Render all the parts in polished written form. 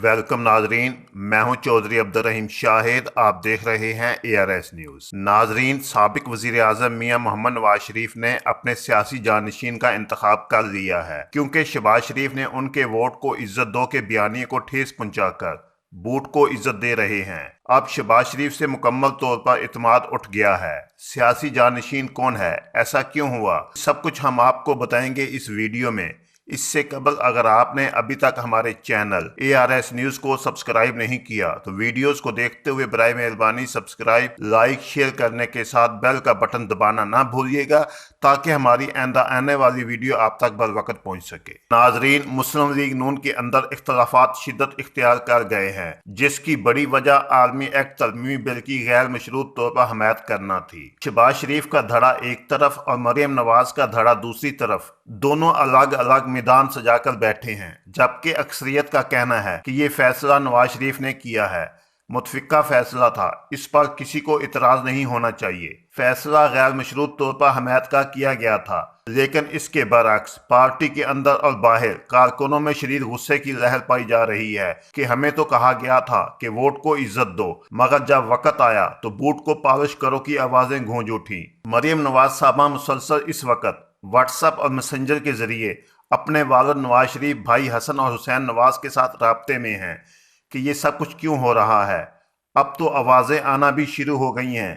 Welcome नाजरीन, मैं हूं चौधरी अब्दुर्रहीम शाहिद। आप देख रहे हैं ARS न्यूज़। नाजरीन, साबिक वजीर आजम मियां मोहम्मद नवाज शरीफ ने अपने सियासी जानशीन का इंतखाब कर लिया है, क्योंकि शहबाज शरीफ ने उनके वोट को इज्जत दो के बयानिए को ठेस पहुंचाकर बूट को इज्जत दे रहे हैं। अब शहबाज शरीफ से मुकम्मल तौर पर इत्मीनान उठ गया है। सियासी जानशीन कौन है, ऐसा क्यों हुआ, सब कुछ हम आपको बताएंगे इस वीडियो में। इससे कबल अगर आपने अभी तक हमारे चैनल ARS न्यूज़ को सब्सक्राइब नहीं किया तो वीडियोस को देखते हुए बराए मेहरबानी सब्सक्राइब, लाइक, शेयर करने के साथ बेल का बटन दबाना ना भूलिएगा, ताकि हमारी आने वाली वीडियो आप तक बर वक्त पहुंच सके। नाजरीन, मुस्लिम लीग नून के अंदर इख्तलाफात शिद्दत इख्तियार कर गए हैं, जिसकी बड़ी वजह आर्मी एक्ट तरमीमी बिल की गैर मशरूत तौर पर हमायत करना थी। शहबाज शरीफ का धड़ा एक तरफ और मरियम नवाज का धड़ा दूसरी तरफ, दोनों अलग अलग मैदान सजाकर बैठे हैं, जबकि अक्सरियत का कहना है कि ये फैसला नवाज शरीफ ने किया है। मुतफिका फैसला था, इस पर किसी को इतराज नहीं होना चाहिए। फैसला गैर मशरूत तौर पर हमायत का किया गया था, लेकिन इसके बरअक्स पार्टी के अंदर और बाहर कारकुनों में शदीद गुस्से की लहर पाई जा रही है कि हमें तो कहा गया था कि वोट को इज्जत दो, मगर जब वक्त आया तो बूट को पॉलिश करो की आवाजें गूंज उठी। मरियम नवाज साहबा मुसलसल इस वक्त व्हाट्सएप और मैसेंजर के जरिए अपने वालिद नवाज शरीफ, भाई हसन और हुसैन नवाज के साथ राब्ते में हैं कि ये सब कुछ क्यों हो रहा है। अब तो आवाज़ें आना भी शुरू हो गई हैं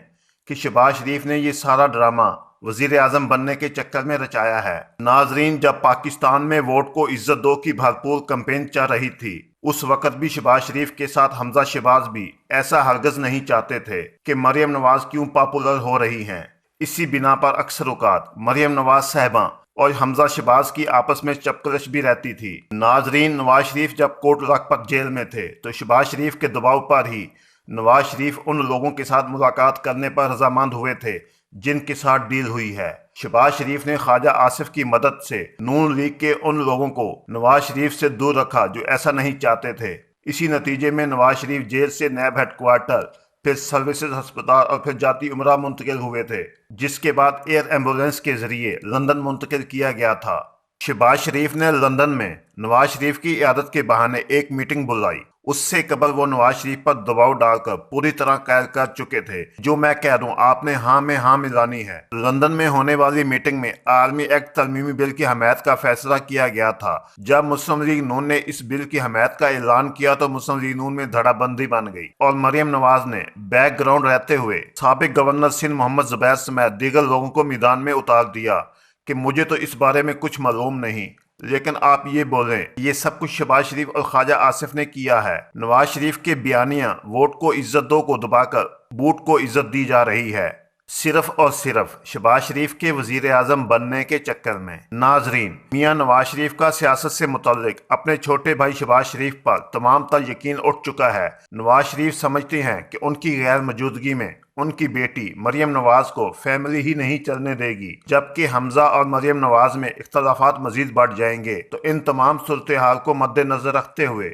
कि शहबाज शरीफ ने ये सारा ड्रामा वजीर आजम बनने के चक्कर में रचाया है। नाजरीन, जब पाकिस्तान में वोट को इज्जत दो की भरपूर कैंपेन चल रही थी, उस वक्त भी शहबाज शरीफ के साथ हमजा शहबाज भी ऐसा हरगज नहीं चाहते थे कि मरियम नवाज क्यों पॉपुलर हो रही हैं। इसी बिना पर अक्सर औकात मरियम नवाज साहबा और हमजा शहबाज की आपस में चपकलश भी रहती थी। नाजरीन, नवाज शरीफ जब कोट लखपत जेल में थे तो शहबाज शरीफ के दबाव पर ही नवाज शरीफ उन लोगों के साथ मुलाकात करने पर रजामंद हुए थे जिनके साथ डील हुई है। शहबाज शरीफ ने ख्वाजा आसिफ की मदद से नून लीग के उन लोगों को नवाज शरीफ से दूर रखा जो ऐसा नहीं चाहते थे। इसी नतीजे में नवाज शरीफ जेल से नैब हेडक्वार्टर, फिर सर्विसेज अस्पताल और फिर जाती उमरा मुंतकिल हुए थे, जिसके बाद एयर एम्बुलेंस के जरिए लंदन मुंतकिल किया गया था। शहबाज शरीफ ने लंदन में नवाज शरीफ की इयादत के बहाने एक मीटिंग बुलाई। उससे कबल वो नवाज शरीफ पर दबाव डालकर पूरी तरह कैद कर चुके थे। जो मैं कह दूं, आपने हाँ में हाँ मिलानी है। लंदन में होने वाली मीटिंग में आर्मी एक्ट तरमीमी बिल की हमायत का फैसला किया गया था। जब मुस्लिम लीग नून ने इस बिल की हमायत का ऐलान किया तो मुस्लिम लीग नून में धड़ाबंदी बन गई और मरियम नवाज ने बैकग्राउंड रहते हुए साबिक गवर्नर सिंध मोहम्मद जुबैर समेत दीगर लोगों को मैदान में उतार दिया कि मुझे तो इस बारे में कुछ मालूम नहीं, लेकिन आप ये बोलें ये सब कुछ शहबाज शरीफ और ख्वाजा आसिफ ने किया है। नवाज शरीफ के बयानिया वोट को इज्जत दो को दबाकर बूट को इज्जत दी जा रही है, सिर्फ और सिर्फ शहबाज शरीफ के वजीर आजम बनने के चक्कर में। नाजरीन, मियां नवाज शरीफ का सियासत से मुतल्लिक अपने छोटे भाई शहबाज शरीफ पर तमाम तर यकीन उठ चुका है। नवाज शरीफ समझते हैं कि उनकी गैर मौजूदगी में उनकी बेटी मरियम नवाज को फैमिली ही नहीं चलने देगी, जबकि हमजा और मरियम नवाज में इख्तलाफात मजीद बढ़ जाएंगे। तो इन तमाम सूरत हाल को मद्देनजर रखते हुए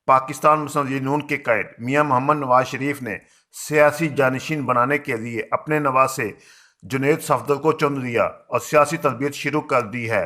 पाकिस्तान मुस्लिम लीग नून के कायद मियां मोहम्मद नवाज शरीफ ने सियासी जानशीन बनाने के लिए अपने नवासे जुनैद सफदर को चुन लिया और सियासी तरबियत शुरू कर दी है।